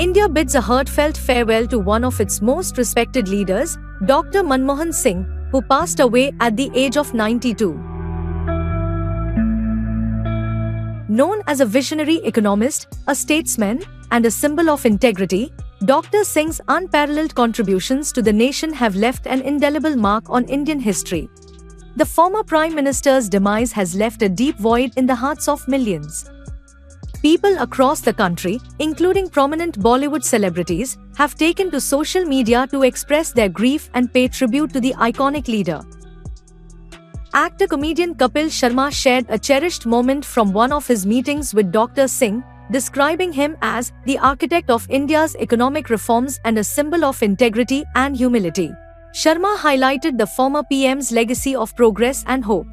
India bids a heartfelt farewell to one of its most respected leaders, Dr. Manmohan Singh, who passed away at the age of 92. Known as a visionary economist, a statesman, and a symbol of integrity, Dr. Singh's unparalleled contributions to the nation have left an indelible mark on Indian history. The former Prime Minister's demise has left a deep void in the hearts of millions. People across the country, including prominent Bollywood celebrities, have taken to social media to express their grief and pay tribute to the iconic leader. Actor-comedian Kapil Sharma shared a cherished moment from one of his meetings with Dr. Singh, describing him as the architect of India's economic reforms and a symbol of integrity and humility. Sharma highlighted the former PM's legacy of progress and hope.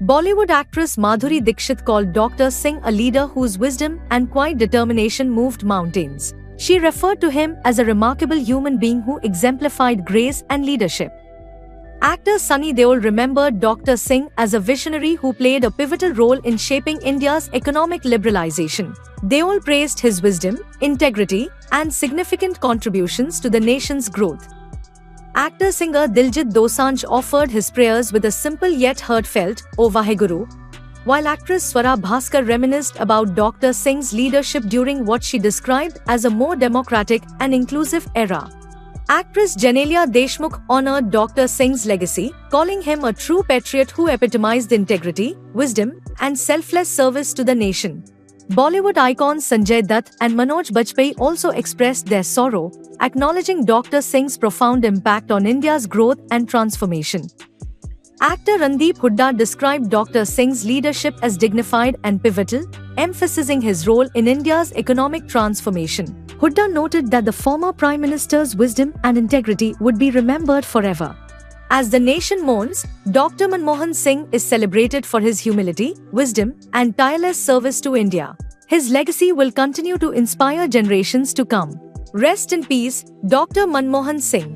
Bollywood actress Madhuri Dixit called Dr. Singh a leader whose wisdom and quiet determination moved mountains. She referred to him as a remarkable human being who exemplified grace and leadership. Actor Sunny Deol remembered Dr. Singh as a visionary who played a pivotal role in shaping India's economic liberalization. Deol praised his wisdom, integrity, and significant contributions to the nation's growth. Actor-singer Diljit Dosanjh offered his prayers with a simple yet heartfelt "O Vaheguru," while actress Swara Bhaskar reminisced about Dr. Singh's leadership during what she described as a more democratic and inclusive era. Actress Janelia Deshmukh honored Dr. Singh's legacy, calling him a true patriot who epitomized integrity, wisdom, and selfless service to the nation. Bollywood icons Sanjay Dutt and Manoj Bajpayee also expressed their sorrow, acknowledging Dr. Singh's profound impact on India's growth and transformation. Actor Randeep Hooda described Dr. Singh's leadership as dignified and pivotal, emphasizing his role in India's economic transformation. Hooda noted that the former Prime Minister's wisdom and integrity would be remembered forever. As the nation mourns, Dr. Manmohan Singh is celebrated for his humility, wisdom, and tireless service to India. His legacy will continue to inspire generations to come. Rest in peace, Dr. Manmohan Singh.